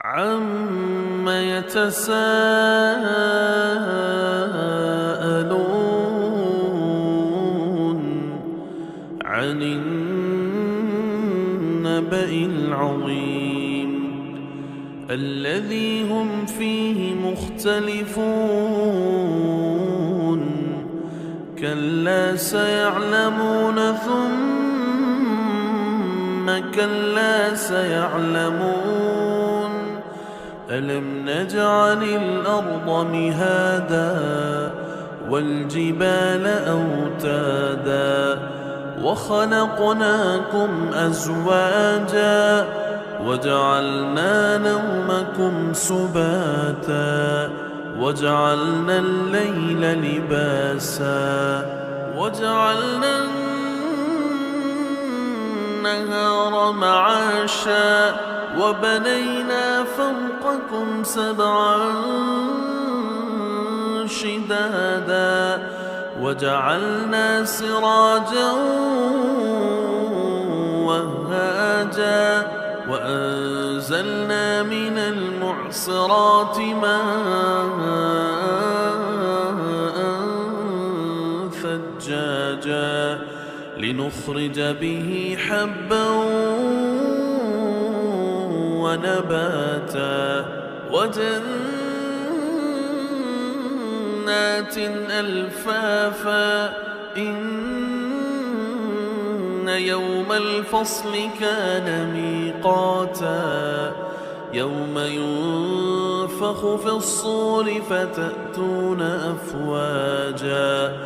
عَمَّ يَتَسَاءَلُونَ عَنِ النَّبَإِ الْعَظِيمِ الَّذِي هُمْ فِيهِ مُخْتَلِفُونَ كَلَّا سَيَعْلَمُونَ ثُمَّ كَلَّا سَيَعْلَمُونَ أَلَمْ نَجْعَلِ الْأَرْضَ مِهَادًا وَالْجِبَالَ أَوْتَادًا وَخَلَقْنَاكُمْ أَزْوَاجًا وَجَعَلْنَا نَوْمَكُمْ سُبَاتًا وَجَعَلْنَا اللَّيْلَ لِبَاسًا وَجَعَلْنَا النَّهَارَ مَعَاشًا وَبَنَيْنَا فَوْقَكُمْ سَبْعًا شِدَادًا وَجَعَلْنَا سِرَاجًا وَهَّاجًا وَأَنزَلْنَا مِنَ الْمُعْصِرَاتِ مَاءً ثَجَّاجًا لِنُخْرِجَ بِهِ حَبًّا وَنَبَاتًا وَجَنَّاتٍ أَلْفَافًا إِنَّ يَوْمَ الْفَصْلِ كَانَ مِيقَاتًا يَوْمَ يُنفَخُ فِي الصُّورِ فَتَأْتُونَ أَفْوَاجًا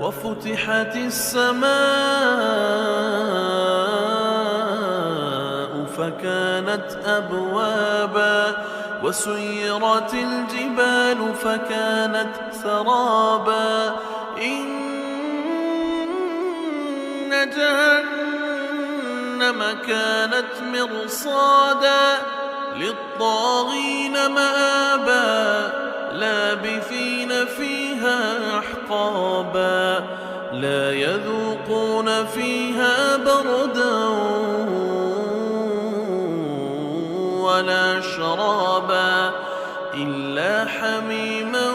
وَفُتِحَتِ السَّمَاءُ فَكَانَتْ أَبْوَابًا وَسُيِّرَتِ الْجِبَالُ فَكَانَتْ سَرَابًا إِنَّ جَهَنَّمَ كَانَتْ مِرْصَادًا لِلطَّاغِينَ مَآبًا لَابِثِينَ فِيهَا أَحْقَابًا لَا يَذُوقُونَ فِيهَا بَرْدًا وَلَا شَرَابًا إِلَّا حَمِيمًا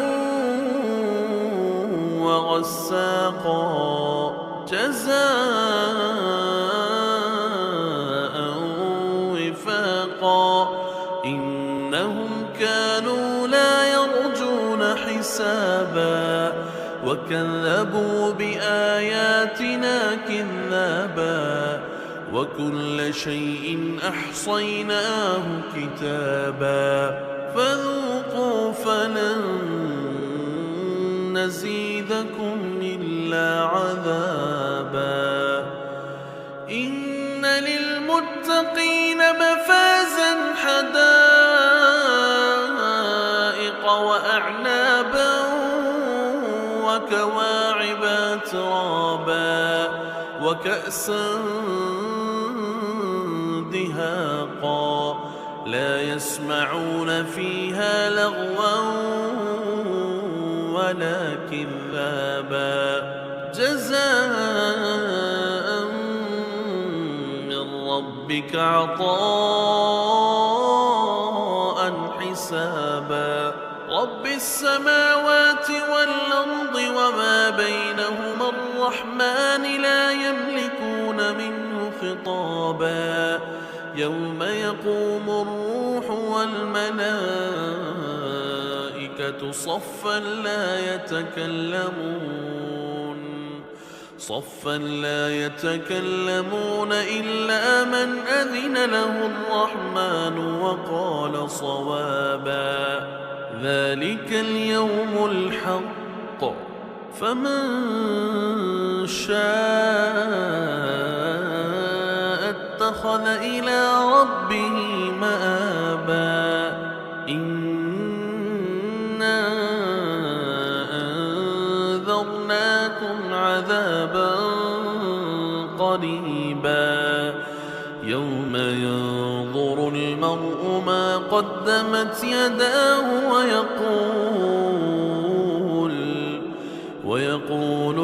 وَغَسَّاقًا جَزَاءً وِفَاقًا إِنَّهُمْ كَانُوا لَا يَرْجُونَ حِسَابًا وَكَذَّبُوا بِآيَاتِنَا كِذَّابًا وَكُلَّ شَيْءٍ أَحْصَيْنَاهُ كِتَابًا فَذُوقُوا فَلَن نَّزِيدَكُمْ إِلَّا عَذَابًا إِنَّ لِلْمُتَّقِينَ مَفَازًا حَدَائِقَ وَأَعْنَابًا وَكَوَاعِبَ أَتْرَابًا وَكَأْسًا دِهَاقًا لَا يَسْمَعُونَ فِيهَا لَغْوًا وَلَا كِذَّابًا جَزَاءً مِّن رَّبِّكَ عَطَاءً حِسَابًا رَّبِّ السَّمَاوَاتِ وَالْأَرْضِ وَمَا بَيْنَهُمَا الرَّحْمَٰنِ لَا يَمْلِكُونَ مِنْهُ خِطَابًا يَوْمَ يَقُومُ الرُّوحُ وَالْمَلَائِكَةُ صَفًّا لَّا يَتَكَلَّمُونَ إِلَّا مَنْ أَذِنَ لَهُ الرَّحْمَٰنُ وَقَالَ صَوَابًا ذَلِكَ الْيَوْمُ الْحَقُّ فَمَن شَاءَ اتَّخَذَ إِلَىٰ رَبِّهِ مَآبًا إِنَّا أَنذَرْنَاكُمْ عَذَابًا قَرِيبًا يَوْمَ يَنظُرُ الْمَرْءُ مَا قَدَّمَتْ يَدَاهُ وَيَقُولُ